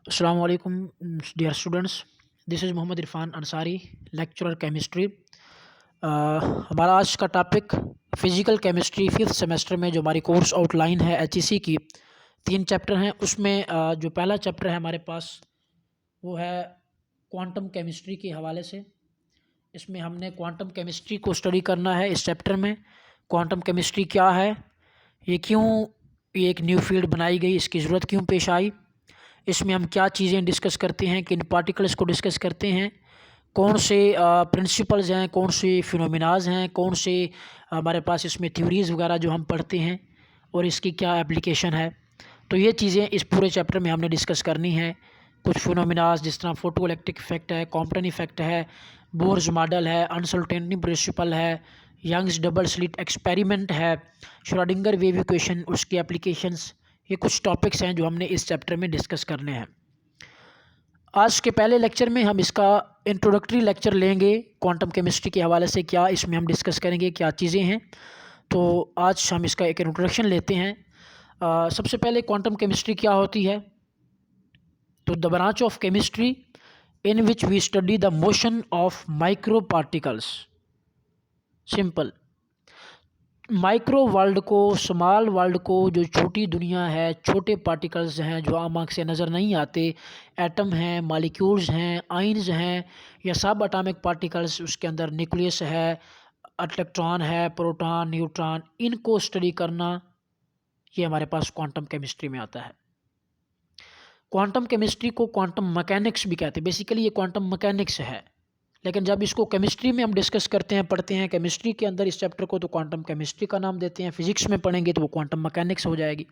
Assalamu alaikum, dear students. This is Mohammad Irfan Ansari, lecturer chemistry. हमारा आज का topic physical chemistry fifth semester में जो हमारी कोर्स आउटलाइन है एचईसी की 3 चैप्टर हैं। उसमें जो पहला चैप्टर है हमारे पास वो है क्वांटम केमिस्ट्री के हवाले से। इसमें हमने क्वांटम केमिस्ट्री को स्टडी करना है। इस चैप्टर में क्वांटम केमिस्ट्री क्या है, ये क्यों ये एक न्यू फील्ड बनाई गई, इसकी ज़रूरत क्यों पेश आई, इसमें हम क्या चीज़ें डिस्कस करते हैं, किन पार्टिकल्स को डिस्कस करते हैं, कौन से प्रिंसिपल्स हैं, कौन से फिनोमिनाज हैं, कौन से हमारे पास इसमें थ्योरीज़ वगैरह जो हम पढ़ते हैं और इसकी क्या एप्लीकेशन है। तो ये चीज़ें इस पूरे चैप्टर में हमने डिस्कस करनी है। कुछ फिनोमिनाज जिस तरह फोटो इलेक्ट्रिक इफेक्ट है, कॉम्पटन इफेक्ट है, बोर्स मॉडल है, अनसर्टेनिटी प्रिंसिपल है, यंग्स डबल स्लिट एक्सपेरिमेंट है, श्रोडिंगर वेव इक्वेशन, उसकी एप्लीकेशंस, ये कुछ टॉपिक्स हैं जो हमने इस चैप्टर में डिस्कस करने हैं। आज के पहले लेक्चर में हम इसका इंट्रोडक्टरी लेक्चर लेंगे क्वांटम केमिस्ट्री के हवाले से। क्या इसमें हम डिस्कस करेंगे, क्या चीज़ें हैं, तो आज हम इसका एक इंट्रोडक्शन लेते हैं। सबसे पहले क्वांटम केमिस्ट्री क्या होती है। तो the branch of chemistry in which we study the motion of micro particles. Simple, micro world को, स्मॉल वर्ल्ड को, जो छोटी दुनिया है, छोटे पार्टिकल्स हैं जो आम आँख से नज़र नहीं आते, एटम हैं, मालिक्यूल्स हैं, आइंस हैं, या सब एटॉमिक पार्टिकल्स, उसके अंदर न्यूक्लियस है, इलेक्ट्रॉन है, प्रोटॉन, न्यूट्रॉन, इनको स्टडी करना ये हमारे पास क्वांटम केमिस्ट्री में आता है। क्वांटम केमिस्ट्री को क्वांटम मैकेनिक्स भी कहते हैं। बेसिकली ये क्वांटम मैकेनिक्स है, लेकिन जब इसको केमिस्ट्री में हम डिस्कस करते हैं, पढ़ते हैं केमिस्ट्री के अंदर इस चैप्टर को, तो क्वांटम केमिस्ट्री का नाम देते हैं। फिजिक्स में पढ़ेंगे तो वो क्वांटम मैकेनिक्स हो जाएगी।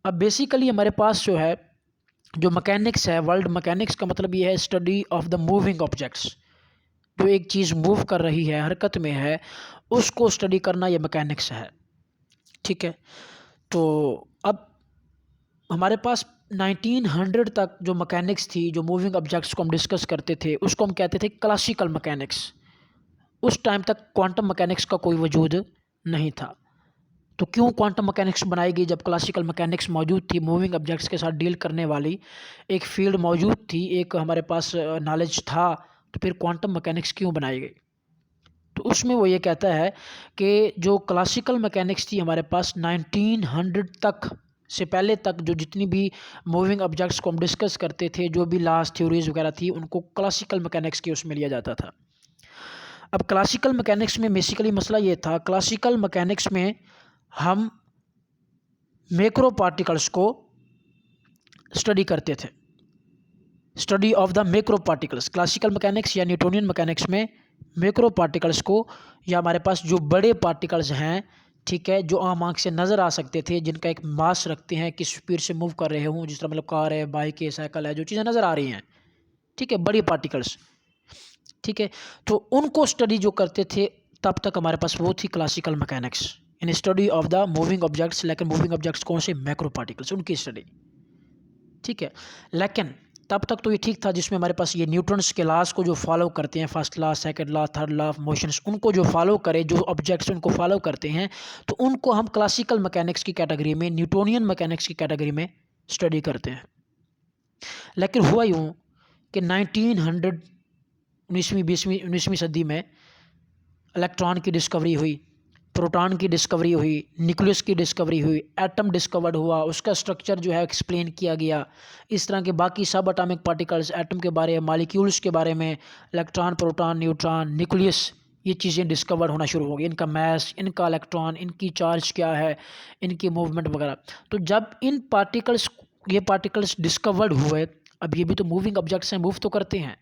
अब बेसिकली हमारे पास जो है, जो मैकेनिक्स है, वर्ल्ड मैकेनिक्स का मतलब ये है study of the moving objects. जो एक चीज़ मूव कर रही है, हरकत में है, उसको स्टडी करना ये मैकेनिक्स है। ठीक है, तो अब हमारे पास 1900 तक जो मैकेनिक्स थी, जो मूविंग ऑब्जेक्ट्स को हम डिस्कस करते थे, उसको हम कहते थे क्लासिकल मैकेनिक्स। उस टाइम तक क्वांटम मैकेनिक्स का कोई वजूद नहीं था। तो क्यों क्वांटम मैकेनिक्स बनाई गई जब क्लासिकल मैकेनिक्स मौजूद थी, मूविंग ऑब्जेक्ट्स के साथ डील करने वाली एक फील्ड मौजूद थी, एक हमारे पास नॉलेज था, तो फिर क्वांटम मैकेनिक्स क्यों बनाई गई। तो उसमें वो ये कहता है कि जो क्लासिकल मैकेनिक्स थी हमारे पास 1900 तक से पहले तक, जो जितनी भी मूविंग ऑब्जेक्ट्स को हम डिस्कस करते थे, जो भी लॉज थ्योरीज वगैरह थी, उनको क्लासिकल मैकेनिक्स के उसमें लिया जाता था। अब क्लासिकल मैकेनिक्स में बेसिकली मसला ये था, क्लासिकल मैकेनिक्स में हम मैक्रो पार्टिकल्स को स्टडी करते थे। Study of the macro particles, classical mechanics या न्यूटोनियन मैकेनिक्स में मैक्रो पार्टिकल्स को, या हमारे पास जो बड़े पार्टिकल्स हैं, ठीक है, जो आम आँख से नज़र आ सकते थे, जिनका एक मास रखते हैं, किस स्पीड से मूव कर रहे हों, जिस तरह मतलब कार है, बाइक है, साइकिल है, जो चीज़ें नज़र आ रही हैं, ठीक है, बड़ी पार्टिकल्स, ठीक है, तो उनको स्टडी जो करते थे, तब तक हमारे पास वो थी classical mechanics, in study of the moving objects. लेकिन मूविंग ऑब्जेक्ट्स कौन से, मैक्रो पार्टिकल्स, उनकी स्टडी, ठीक है। लेकिन तब तक तो ये ठीक था, जिसमें हमारे पास ये न्यूटन्स के लॉज को जो फॉलो करते हैं, first law, second law, third law of motions, उनको जो फॉलो करे, जो ऑब्जेक्ट्स उनको फॉलो करते हैं, तो उनको हम क्लासिकल मैकेनिक्स की कैटेगरी में, न्यूटोनियन मैकेनिक्स की कैटेगरी में स्टडी करते हैं। लेकिन हुआ यूँ कि 1900 19वीं सदी में इलेक्ट्रॉन की डिस्कवरी हुई, प्रोटॉन की डिस्कवरी हुई, न्यूक्लियस की डिस्कवरी हुई, एटम डिस्कवर्ड हुआ, उसका स्ट्रक्चर जो है एक्सप्लेन किया गया। इस तरह के बाकी सब एटॉमिक पार्टिकल्स, एटम के बारे में, मालिक्यूल्स के बारे में, इलेक्ट्रॉन, प्रोटॉन, न्यूट्रॉन, न्यूक्लियस, ये चीज़ें डिस्कवर्ड होना शुरू हो गई। इनका मैस, इनका इलेक्ट्रॉन, इनकी चार्ज क्या है, इनकी मूवमेंट वगैरह। तो जब ये पार्टिकल्स डिस्कवर्ड हुए, अब ये भी तो मूविंग ऑब्जेक्ट्स हैं, मूव तो करते हैं।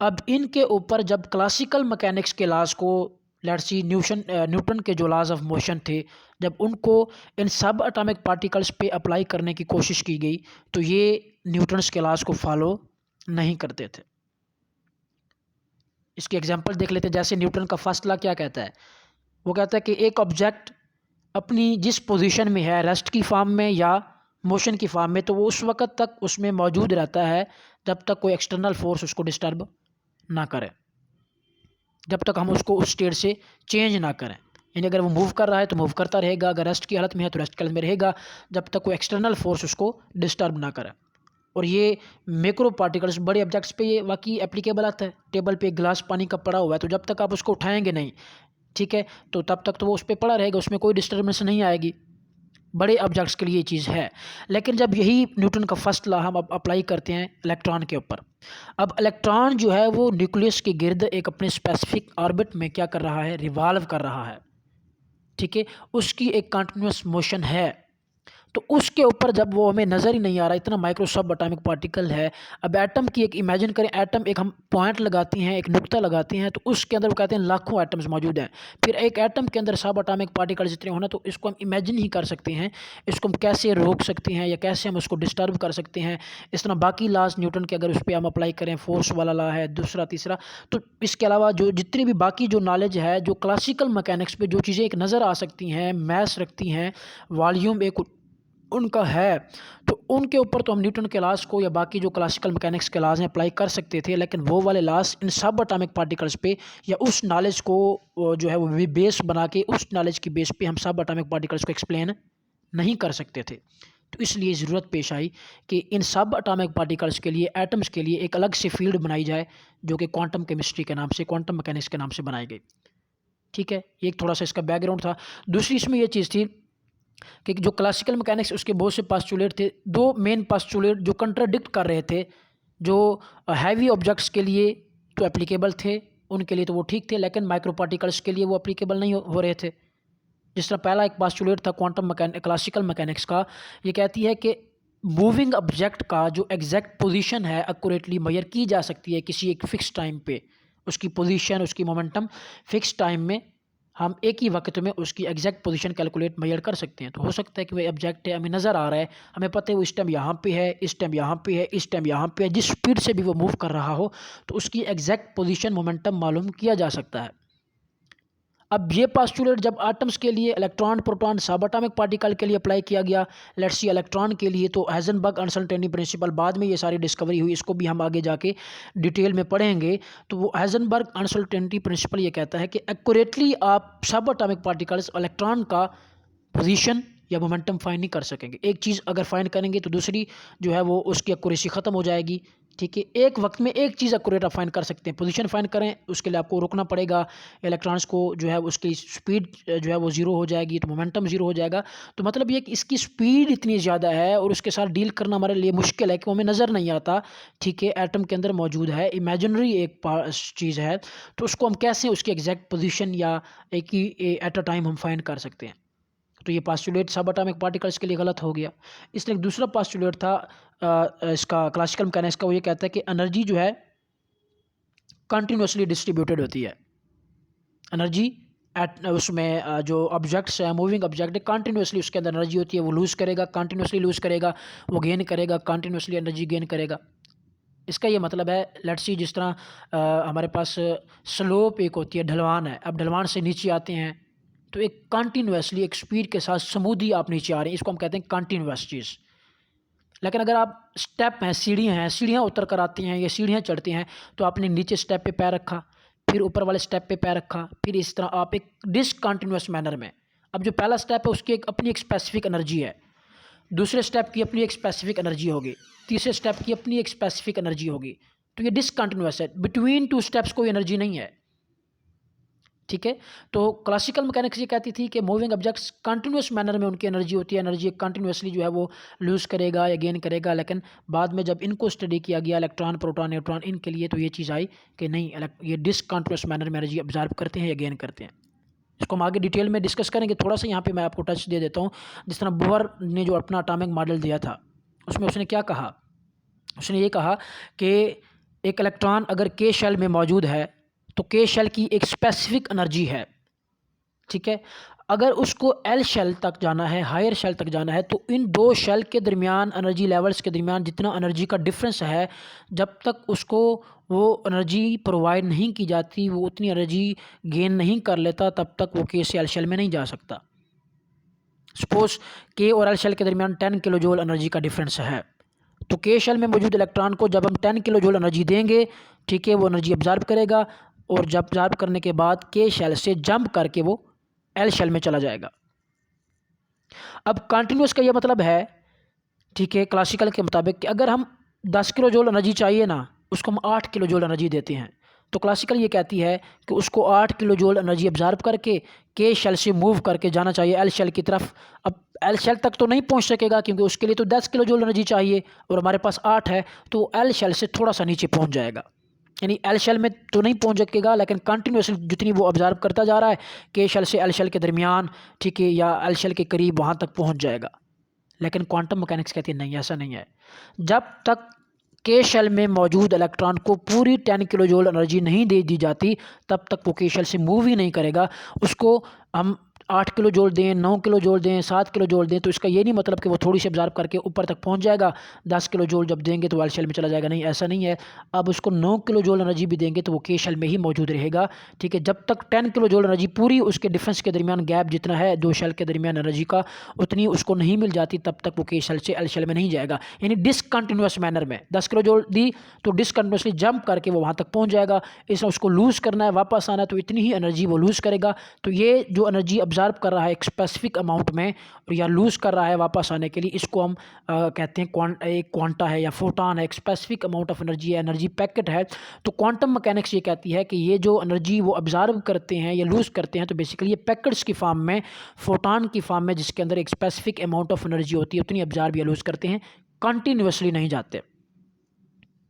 अब इनके ऊपर जब क्लासिकल मैकेनिक्स के लॉज को, लेट्स सी न्यूटन के जो लॉज ऑफ मोशन थे, जब उनको इन सब एटॉमिक पार्टिकल्स पे अप्लाई करने की कोशिश की गई, तो ये न्यूटन्स के लॉज को फॉलो नहीं करते थे। इसकी एग्जांपल देख लेते हैं। जैसे न्यूटन का फर्स्ट लॉ क्या कहता है, वो कहता है कि एक ऑब्जेक्ट अपनी जिस पोजीशन में है, रेस्ट की फॉर्म में या मोशन की फॉर्म में, तो वो उस वक्त तक उसमें मौजूद रहता है जब तक कोई एक्सटर्नल फोर्स उसको डिस्टर्ब ना करे, जब तक हम उसको उस स्टेट से चेंज ना करें। यानी अगर वो मूव कर रहा है तो मूव करता रहेगा, अगर रेस्ट की हालत में है तो रेस्ट की हालत में रहेगा, जब तक कोई एक्सटर्नल फोर्स उसको डिस्टर्ब ना करे। और ये मैक्रो पार्टिकल्स बड़े ऑब्जेक्ट्स पे ये वाकई एप्लीकेबल आता है। टेबल पे एक गिलास पानी का पड़ा हुआ है, तो जब तक आप उसको उठाएंगे नहीं, ठीक है, तो तब तक तो वो उस पर पड़ा रहेगा, उसमें कोई डिस्टर्बेंस नहीं आएगी। बड़े ऑब्जेक्ट्स के लिए ये चीज़ है। लेकिन जब यही न्यूटन का फर्स्ट लॉ हम अब अप्लाई करते हैं इलेक्ट्रॉन के ऊपर, अब इलेक्ट्रॉन जो है वो न्यूक्लियस के गिर्द एक अपने स्पेसिफिक ऑर्बिट में क्या कर रहा है, रिवॉल्व कर रहा है, ठीक है, उसकी एक कंटिन्यूस मोशन है। तो उसके ऊपर जब वो हमें नज़र ही नहीं आ रहा, इतना माइक्रो सब एटॉमिक पार्टिकल है। अब एटम की एक इमेजिन करें, एटम एक हम पॉइंट लगाते हैं, एक नुक्ता लगाते हैं, तो उसके अंदर वो कहते हैं लाखों एटम्स मौजूद हैं। फिर एक एटम के अंदर सब एटॉमिक पार्टिकल जितने होना, तो इसको हम इमेजिन ही कर सकते हैं, इसको हम कैसे रोक सकते हैं या कैसे हम उसको डिस्टर्ब कर सकते हैं। इस तरह बाकी लॉज न्यूटन के अगर उस पर हम अप्लाई करें, फोर्स वाला लॉ है दूसरा तीसरा, तो इसके अलावा जो जितनी भी बाकी जो नॉलेज है, जो क्लासिकल मैकेनिक्स पे जो चीज़ें एक नज़र आ सकती हैं, मैथ्स रखती हैं, वॉल्यूम एक उनका है, तो उनके ऊपर तो हम न्यूटन के लॉज को या बाकी जो क्लासिकल मैकेनिक्स के लॉज हैं अप्लाई कर सकते थे। लेकिन वो वाले लॉज इन सब एटॉमिक पार्टिकल्स पे या उस नॉलेज को जो है वो बेस बना के, उस नॉलेज की बेस पे हम सब एटॉमिक पार्टिकल्स को एक्सप्लेन नहीं कर सकते थे। तो इसलिए ज़रूरत पेश आई कि इन सब एटॉमिक पार्टिकल्स के लिए, एटम्स के लिए एक अलग से फील्ड बनाई जाए, जो कि क्वांटम केमिस्ट्री के नाम से, क्वांटम मैकेनिक्स के नाम से बनाई गई। ठीक है, ये एक थोड़ा सा इसका बैकग्राउंड था। दूसरी इसमें ये चीज़ थी कि जो क्लासिकल मैकेनिक्स, उसके बहुत से पास्टुलेट थे, दो मेन पास्टुलेट जो कंट्राडिक्ट कर रहे थे। जो हैवी ऑब्जेक्ट्स के लिए तो एप्लीकेबल थे, उनके लिए तो वो ठीक थे, लेकिन माइक्रो पार्टिकल्स के लिए वो एप्लीकेबल नहीं हो रहे थे। जिस तरह पहला एक पास्टुलेट था क्वांटम क्लासिकल मैकेनिक्स का, ये कहती है कि मूविंग ऑब्जेक्ट का जो एग्जैक्ट पोजीशन है एक्यूरेटली मेजर की जा सकती है किसी एक फिक्स टाइम पे, उसकी पोजीशन, उसकी मोमेंटम फिक्स टाइम में हम एक ही वक्त में उसकी एग्जैक्ट पोजीशन कैलकुलेट मेजर कर सकते हैं। तो हो सकता है कि वह ऑब्जेक्ट है, हमें नज़र आ रहा है, हमें पता है वो इस टाइम यहाँ पे है, इस टाइम यहाँ पे है, इस टाइम यहाँ पे है, जिस स्पीड से भी वो मूव कर रहा हो, तो उसकी एग्जैक्ट पोजीशन, मोमेंटम मालूम किया जा सकता है। अब ये पास्टुलेट जब एटम्स के लिए, इलेक्ट्रॉन, प्रोटॉन, सब एटॉमिक पार्टिकल के लिए अप्लाई किया गया, लेट्स सी इलेक्ट्रॉन के लिए, तो हाइजेनबर्ग अनसर्टेनिटी प्रिंसिपल, बाद में ये सारी डिस्कवरी हुई, इसको भी हम आगे जाके डिटेल में पढ़ेंगे। तो वो हाइजेनबर्ग अनसर्टेनिटी प्रिंसिपल ये कहता है कि एक्यूरेटली आप सब एटॉमिक पार्टिकल्स, इलेक्ट्रॉन का पोजीशन या मोमेंटम फाइंड नहीं कर सकेंगे। एक चीज़ अगर फाइंड करेंगे तो दूसरी जो है वो उसकी एक्यूरेसी ख़त्म हो जाएगी। ठीक है, एक वक्त में एक चीज़ एक्यूरेट आप फाइंड कर सकते हैं। पोजीशन फाइंड करें, उसके लिए आपको रुकना पड़ेगा, इलेक्ट्रॉन्स को जो है उसकी स्पीड जो है वो ज़ीरो हो जाएगी, तो मोमेंटम ज़ीरो हो जाएगा। तो मतलब ये कि इसकी स्पीड इतनी ज़्यादा है और उसके साथ डील करना हमारे लिए मुश्किल है कि वो हमें नज़र नहीं आता। ठीक है, एटम के अंदर मौजूद है, इमेजिनरी एक चीज़ है, तो उसको हम कैसे उसकी एग्जैक्ट पोजीशन या एक ही एट अ टाइम हम फाइंड कर सकते हैं। तो ये पास्टुलेट सब एटॉमिक पार्टिकल्स के लिए गलत हो गया। इसलिए एक दूसरा पास्टुलेट था इसका क्लासिकल मैकेनिक्स का, वो ये कहता है कि एनर्जी जो है कंटिन्यूसली डिस्ट्रीब्यूटेड होती है। एनर्जी एट उसमें जो ऑब्जेक्ट्स है, मूविंग ऑब्जेक्ट है, कंटिन्यूसली उसके अंदर एनर्जी होती है, वो लूज़ करेगा, कंटिन्यूसली लूज़ करेगा, वो गेन करेगा, कंटिन्यूसली एनर्जी गेन करेगा। इसका ये मतलब है, लेट्स सी जिस तरह हमारे पास स्लोप एक होती है, ढलवान है, अब ढलवान से नीचे आते हैं तो एक कंटिन्यूसली एक स्पीड के साथ स्मूदी आप नीचे आ रहे हैं, इसको हम कहते हैं कंटिन्यूस चीज़। लेकिन अगर आप स्टेप हैं, सीढ़ियाँ उतर कर आती हैं या सीढ़ियाँ चढ़ती हैं, तो आपने नीचे स्टेप पे पैर रखा, फिर ऊपर वाले स्टेप पे पैर रखा, फिर इस तरह आप एक डिसकंटिन्यूस मैनर में। अब जो पहला स्टेप है उसकी एक अपनी एक स्पेसिफिक एनर्जी है, दूसरे स्टेप की अपनी एक स्पेसिफिक एनर्जी होगी, तीसरे स्टेप की अपनी एक स्पेसिफिक एनर्जी होगी। तो ये डिसकंटिन्यूस है, बिटवीन टू स्टेप्स कोई एनर्जी नहीं है। ठीक है, तो क्लासिकल मैकेनिक्स ये कहती थी कि मूविंग ऑब्जेक्ट्स कंटिन्यूस मैनर में उनकी एनर्जी होती है, एनर्जी कंटिन्यूसली जो है वो लूज़ करेगा या गेन करेगा। लेकिन बाद में जब इनको स्टडी किया गया, इलेक्ट्रॉन, प्रोटॉन, न्यूट्रॉन, इनके लिए, तो ये चीज़ आई कि नहीं, ये डिसकंटिन्यूस मैनर में एनर्जी ऑब्जर्व करते हैं या गेन करते हैं। इसको हम आगे डिटेल में डिस्कस करेंगे। थोड़ा सा यहाँ पे मैं आपको टच दे देता हूँ। जिस तरह बोहर ने जो अपना एटॉमिक मॉडल दिया था, उसमें उसने क्या कहा, उसने ये कहा कि एक इलेक्ट्रॉन अगर के शेल में मौजूद है तो के शेल की एक स्पेसिफिक एनर्जी है। ठीक है, अगर उसको एल शेल तक जाना है, हायर शेल तक जाना है, तो इन दो शेल के दरमियान, एनर्जी लेवल्स के दरमियान जितना एनर्जी का डिफरेंस है, जब तक उसको वो एनर्जी प्रोवाइड नहीं की जाती, वो उतनी एनर्जी गेन नहीं कर लेता, तब तक वो के से एल शेल में नहीं जा सकता। सपोज के और एल शेल के दरमियान 10 किलो जूल एनर्जी का डिफरेंस है, तो के शेल में मौजूद इलेक्ट्रॉन को जब हम 10 किलो जूल एनर्जी देंगे, ठीक है, वो एनर्जी ऑब्जर्व करेगा और जब ऑब्जर्व करने के बाद के शेल से जंप करके वो एल शेल में चला जाएगा। अब कंटिन्यूस का ये मतलब है, ठीक है, क्लासिकल के मुताबिक कि अगर हम 10 किलो जूल एनर्जी चाहिए ना, उसको हम 8 किलो जूल एनर्जी देते हैं। तो क्लासिकल ये कहती है कि उसको 8 किलो जूल एनर्जी ऑब्जर्व करके के शेल से मूव करके जाना चाहिए एल शेल की तरफ। अब एल शेल तक तो नहीं पहुंच सकेगा क्योंकि उसके लिए तो 10 किलो जूल एनर्जी चाहिए और हमारे पास 8 है, तो एल शेल से थोड़ा सा नीचे पहुंच जाएगा। यानी एल शेल में तो नहीं पहुंच सकेगा, लेकिन कंटिन्यूसली जितनी वो ऑब्जर्व करता जा रहा है के शेल से एल शेल के दरमियान, ठीक है, या एल शेल के करीब वहाँ तक पहुँच जाएगा। लेकिन क्वांटम मैकेनिक्स कहती है नहीं, ऐसा नहीं है। जब तक के शेल में मौजूद इलेक्ट्रॉन को पूरी 10 किलो जूल एनर्जी नहीं दे दी जाती, तब तक वो के शेल से मूव ही नहीं करेगा। उसको हम 8 किलो जूल दें, 9 किलो जूल दें, 7 किलो जूल दें, तो इसका ये नहीं मतलब कि वो थोड़ी सी ऑब्जर्व करके ऊपर तक पहुंच जाएगा। 10 किलो जूल जब देंगे तो एल शेल में चला जाएगा, नहीं, ऐसा नहीं है। अब उसको 9 किलो जूल एनर्जी भी देंगे तो वो के शेल में ही मौजूद रहेगा, ठीक है। जब तक 10 किलो जूल एनर्जी पूरी उसके डिफरेंस के दरमियान गैप जितना है दो शेल के दरमियान एनर्जी का, उतनी उसको नहीं मिल जाती, तब तक वो के शेल से एल शेल में नहीं जाएगा। यानी डिसकंटिन्यूस मैनर में 10 किलो जूल दी तो डिसकंटिन्यूसली जंप करके वो वहाँ तक पहुँच जाएगा। इसमें उसको लूज़ करना है, वापस आना है, तो इतनी ही एनर्जी वो लूज़ करेगा। तो ये जो एनर्जी ऑब्जर्व कर रहा है एक स्पेसिफिक अमाउंट में और या लूज़ कर रहा है वापस आने के लिए, इसको हम कहते हैं एक क्वांटा है या फोटॉन है, एक स्पेसिफिक अमाउंट ऑफ एनर्जी है, एनर्जी पैकेट है। तो क्वांटम मैकेनिक्स ये कहती है कि ये जो एनर्जी वो ऑब्जर्व करते हैं या लूज़ करते हैं, तो बेसिकली ये पैकेट्स की फॉर्म में, फोटॉन की फॉर्म में, जिसके अंदर एक स्पेसिफिक अमाउंट ऑफ एनर्जी होती है, उतनी ऑब्जर्व या लूज़ करते हैं, कंटिन्यूसली नहीं जाते।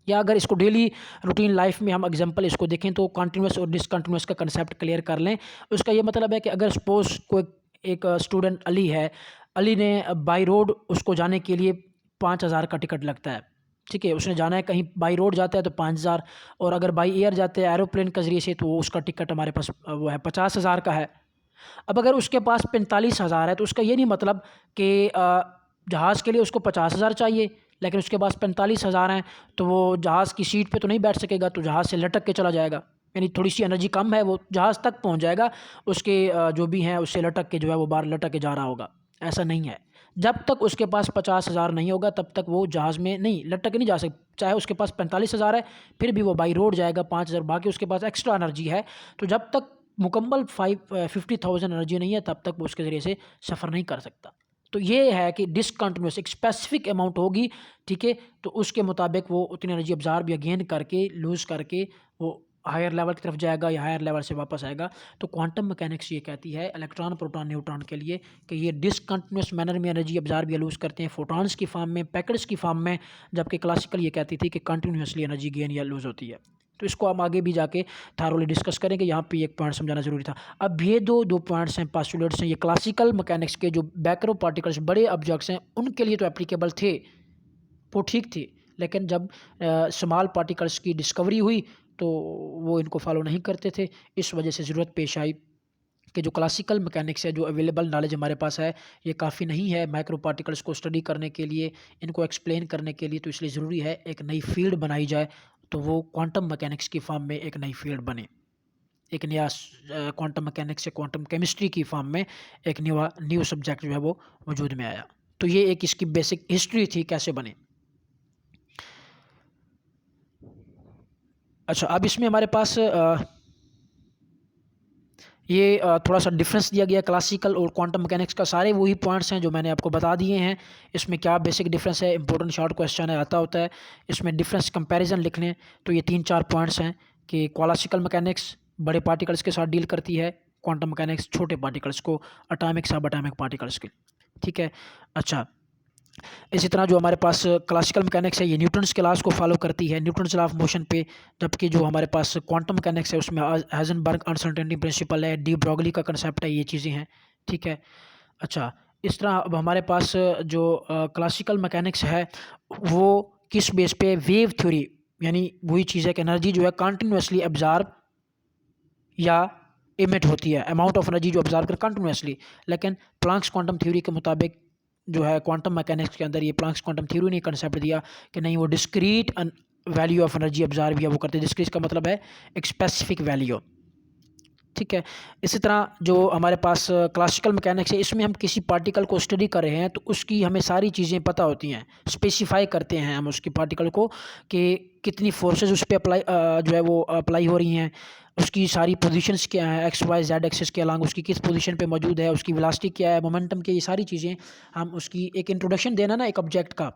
या अगर इसको डेली रूटीन लाइफ में हम एग्जांपल इसको देखें तो कंटिन्यूस और डिसकंटिन्यूस का कंसेप्ट क्लियर कर लें। उसका ये मतलब है कि अगर सपोज कोई एक स्टूडेंट अली है, अली ने बाई रोड उसको जाने के लिए 5,000 का टिकट लगता है, ठीक है। उसने जाना है कहीं बाई रोड जाता है तो 5,000, और अगर बाई एयर जाते हैं एरोप्लेन के ज़रिए से तो उसका टिकट हमारे पास वो है 50,000 का है। अब अगर उसके पास 45,000 है तो उसका ये नहीं मतलब कि जहाज़ के लिए उसको 50,000 चाहिए, लेकिन उसके पास 45,000 हैं, तो वो जहाज़ की सीट पे तो नहीं बैठ सकेगा, तो जहाज़ से लटक के चला जाएगा। यानी थोड़ी सी एनर्जी कम है, वो जहाज़ तक पहुंच जाएगा, उसके जो भी हैं उससे लटक के जो है वो बाहर लटक के जा रहा होगा। ऐसा नहीं है, जब तक उसके पास 50,000 नहीं होगा तब तक वो जहाज़ में नहीं लटक के नहीं जा सकता। चाहे उसके पास 45,000 है फिर भी वो बाई रोड जाएगा 5,000, बाकी उसके पास एक्स्ट्रा एनर्जी है। तो जब तक मुकम्मल 50,000 एनर्जी नहीं है तब तक वो उसके ज़रिए से सफ़र नहीं कर सकता। तो ये है कि डिसकंटिन्यूस एक स्पेसिफिक अमाउंट होगी, ठीक है, तो उसके मुताबिक वो उतनी एनर्जी ऑब्जर्व या गेन करके लूज़ करके वो हायर लेवल की तरफ जाएगा या हायर लेवल से वापस आएगा। तो क्वांटम मैकेनिक्स ये कहती है इलेक्ट्रॉन प्रोटॉन न्यूट्रॉन के लिए कि ये डिसकंटिन्यूस मैनर में एनर्जी ऑब्जर्व या लूज़ करते हैं फोटॉन्स की फॉर्म में, पैकेट्स की फॉर्म में, जबकि क्लासिकल ये कहती थी कि कंटिन्यूसली एनर्जी गेन या लूज़ होती है। तो इसको हम आगे भी जाके थारोली डिस्कस करेंगे, यहाँ पे एक पॉइंट समझाना जरूरी था। अब ये दो पॉइंट्स हैं, पास्टुलेट्स हैं, ये क्लासिकल मैकेनिक्स के जो बैकरो पार्टिकल्स बड़े ऑब्जेक्ट्स हैं उनके लिए तो एप्लीकेबल थे, वो ठीक थे, लेकिन जब स्मॉल पार्टिकल्स की डिस्कवरी हुई तो वो इनको फॉलो नहीं करते थे। इस वजह से ज़रूरत पेश आई कि जो क्लासिकल मैकेनिक्स है, जो अवेलेबल नॉलेज हमारे पास है, ये काफ़ी नहीं है माइक्रो पार्टिकल्स को स्टडी करने के लिए, इनको एक्सप्लेन करने के लिए। तो इसलिए ज़रूरी है एक नई फील्ड बनाई जाए, तो वो क्वांटम मैकेनिक्स की फॉर्म में एक नई फील्ड बने, एक नया क्वांटम मैकेनिक्स या क्वांटम केमिस्ट्री की फॉर्म में एक न्यू सब्जेक्ट जो है वो वजूद में आया। तो ये एक इसकी बेसिक हिस्ट्री थी कैसे बने। अच्छा, अब इसमें हमारे पास ये थोड़ा सा डिफरेंस दिया गया क्लासिकल और क्वांटम मैकेनिक्स का। सारे वही पॉइंट्स हैं जो मैंने आपको बता दिए हैं। इसमें क्या बेसिक डिफरेंस है, इंपॉर्टेंट शॉर्ट क्वेश्चन है, आता होता है। इसमें डिफरेंस कंपैरिजन लिख लें तो ये 3-4 पॉइंट्स हैं कि क्लासिकल मैकेनिक्स बड़े पार्टिकल्स के साथ डील करती है, क्वांटम मैकेनिक्स छोटे पार्टिकल्स को, अटामिक सब अटामिक पार्टिकल्स के, ठीक है। अच्छा, इसी तरह जो हमारे पास क्लासिकल मैकेनिक्स है ये न्यूटन्स के लॉज को फॉलो करती है, न्यूटन्स लॉ ऑफ मोशन पे, जबकि जो हमारे पास क्वांटम मैकेनिक्स है उसमें हाइजेनबर्ग अनसर्टेनिटी प्रिंसिपल है, डी ब्रोगली का कंसेप्ट है, ये चीज़ें हैं, ठीक है। अच्छा, इस तरह अब हमारे पास जो क्लासिकल मैकेनिक्स है वो किस बेस पे, वेव थ्योरी, यानी वही चीज़ है कि एनर्जी जो है कंटिन्यूसली ऑब्जर्व या इमिट होती है, अमाउंट ऑफ एनर्जी जो ऑब्जर्व कर कंटिन्यूसली। लेकिन प्लांक्स क्वांटम थ्योरी के मुताबिक जो है क्वांटम मैकेनिक्स के अंदर ये प्लांक्स क्वांटम थ्योरी ने कंसेप्ट दिया कि नहीं, वो discrete value of energy observe या वो करते हैं। डिस्क्रीट का मतलब है एक स्पेसिफिक वैल्यू, ठीक है। इसी तरह जो हमारे पास क्लासिकल मैकेनिक्स है इसमें हम किसी पार्टिकल को स्टडी कर रहे हैं तो उसकी हमें सारी चीज़ें पता होती हैं, स्पेसिफाई करते हैं हम उसकी पार्टिकल को कि कितनी फोर्सेस उस पर अप्लाई जो है वो अप्लाई हो रही हैं, उसकी सारी पोजीशंस क्या हैं, एक्स वाई जेड एक्सिस के अलॉन्ग उसकी किस पोजीशन पे मौजूद है, उसकी वेलोसिटी क्या है, मोमेंटम क्या, ये सारी चीज़ें हम उसकी एक इंट्रोडक्शन देना ना एक ऑब्जेक्ट का,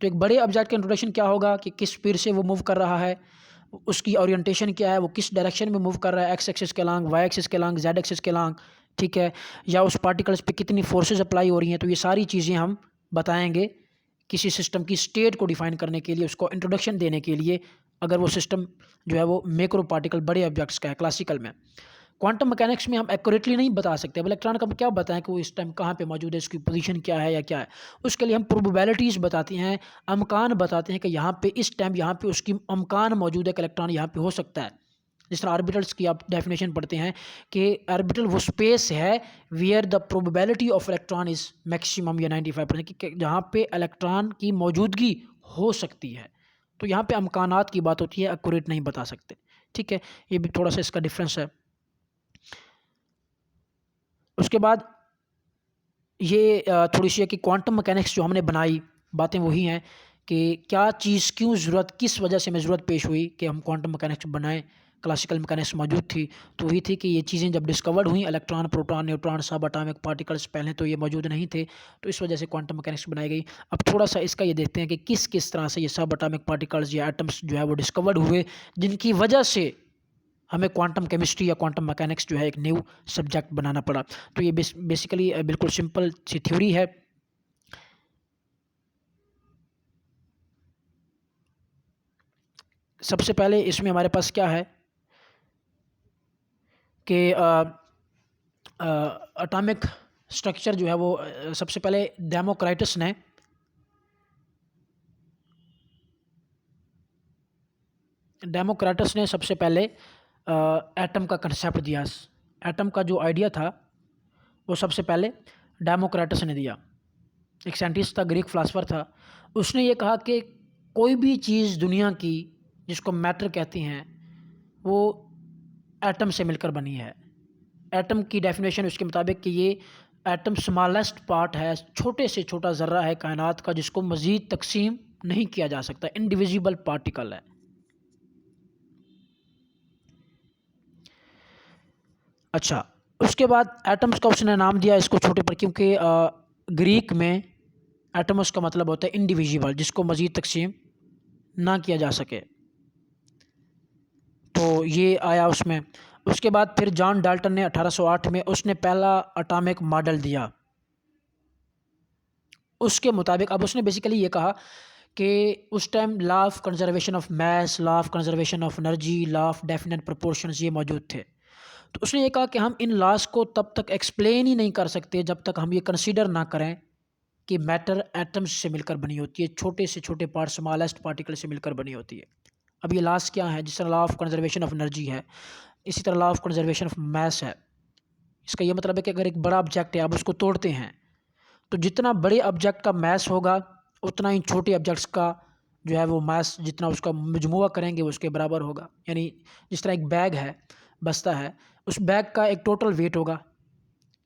तो एक बड़े ऑब्जेक्ट का इंट्रोडक्शन क्या होगा कि किस स्पीड से वो मूव कर रहा है, उसकी ओरिएंटेशन क्या है, वो किस डायरेक्शन में मूव कर रहा है, एक्स एक्सिस के लॉन्ग, वाई एक्सिस के लॉन्ग, जेड एक्सिस के लॉन्ग, ठीक है, या उस पार्टिकल्स पे कितनी फोर्सेस अप्लाई हो रही हैं। तो ये सारी चीज़ें हम बताएंगे किसी सिस्टम की स्टेट को डिफाइन करने के लिए, उसको इंट्रोडक्शन देने के लिए, अगर वो सिस्टम जो है वो मैक्रो पार्टिकल बड़े ऑब्जेक्ट्स का है क्लासिकल में। क्वांटम मैकेनिक्स में हम एक्यूरेटली नहीं बता सकते। अब इलेक्ट्रॉन का हम क्या बताएं कि वो इस टाइम कहाँ पे मौजूद है, इसकी पोजीशन क्या है या क्या है। उसके लिए हम प्रोबेबिलिटीज़ बताते हैं, अमकान बताते हैं कि यहाँ पे इस टाइम यहाँ पे उसकी अमकान मौजूद है कि इलेक्ट्रॉन यहाँ पे हो सकता है। जिस तरह ऑर्बिटल्स की आप डेफिनेशन पढ़ते हैं कि ऑर्बिटल वो स्पेस है wear the probability of electron is maximum या 95%, कि जहाँ पे इलेक्ट्रॉन की मौजूदगी हो सकती है। तो यहाँ पे अमकानात की बात होती है, एक्यूरेट नहीं बता सकते, ठीक है। ये भी थोड़ा सा इसका डिफरेंस है। उसके बाद ये थोड़ी सी है कि क्वांटम मैकेनिक्स जो हमने बनाई, बातें वही हैं कि क्या चीज़ क्यों ज़रूरत, किस वजह से हमें ज़रूरत पेश हुई कि हम क्वांटम मैकेनिक्स बनाएं। क्लासिकल मैकेनिक्स मौजूद थी तो वही थी कि ये चीज़ें जब डिस्कवर्ड हुई, इलेक्ट्रॉन, प्रोटॉन, न्यूट्रॉन, सब एटॉमिक पार्टिकल्स, पहले तो ये मौजूद नहीं थे, तो इस वजह से क्वांटम मैकेनिक्स बनाई गई। अब थोड़ा सा इसका ये देखते हैं कि किस किस तरह से ये सब एटॉमिक पार्टिकल्स या एटम्स जो है वो डिस्कवर्ड हुए, जिनकी वजह से हमें क्वांटम केमिस्ट्री या क्वांटम मैकेनिक्स जो है एक न्यू सब्जेक्ट बनाना पड़ा। तो ये बेसिकली बिल्कुल सिंपल सी थ्योरी है। सबसे पहले इसमें हमारे पास क्या है कि एटॉमिक स्ट्रक्चर जो है वो सबसे पहले डेमोक्राटस ने सबसे पहले एटम का कंसेप्ट दिया। एटम का जो आइडिया था वो सबसे पहले डेमोक्राटस ने दिया। एक साइंटिस्ट था, ग्रीक फिलासफर था। उसने ये कहा कि कोई भी चीज़ दुनिया की जिसको मैटर कहते हैं वो एटम से मिलकर बनी है। एटम की डेफिनेशन उसके मुताबिक कि ये एटम स्मॉलेस्ट पार्ट है, छोटे से छोटा ज़र्रा है कायनात का, जिसको मज़ीद तकसीम नहीं किया जा सकता, इनडिविजिबल पार्टिकल है। अच्छा, उसके बाद एटम्स का उसने नाम दिया इसको छोटे पर, क्योंकि ग्रीक में एटम्स का मतलब होता है इंडिविजिबल, जिसको मज़ीद तकसीम ना किया जा सके। तो ये आया उसमें। उसके बाद फिर जॉन डाल्टन ने 1808 में उसने पहला एटॉमिक मॉडल दिया। उसके मुताबिक अब उसने बेसिकली ये कहा कि उस time law of conservation of mass, law of conservation of energy, law of definite proportions ये मौजूद थे। तो उसने ये कहा कि हम इन लॉज को तब तक एक्सप्लेन ही नहीं कर सकते जब तक हम ये कंसीडर ना करें कि मैटर एटम्स से मिलकर बनी होती है, छोटे से छोटे पार्ट, स्मॉलेस्ट पार्टिकल से मिलकर बनी होती है। अब ये लॉज क्या है? जिस तरह law of conservation of energy है, इसी तरह law of conservation of mass है। इसका ये मतलब है कि अगर एक बड़ा ऑब्जेक्ट है, आप उसको तोड़ते हैं, तो जितना बड़े ऑब्जेक्ट का मास होगा उतना ही छोटे ऑब्जेक्ट्स का जो है वो मास, जितना उसका मजमुआ करेंगे वो उसके बराबर होगा। यानी जिस तरह एक बैग है, बस्ता है, उस बैग का एक टोटल वेट होगा,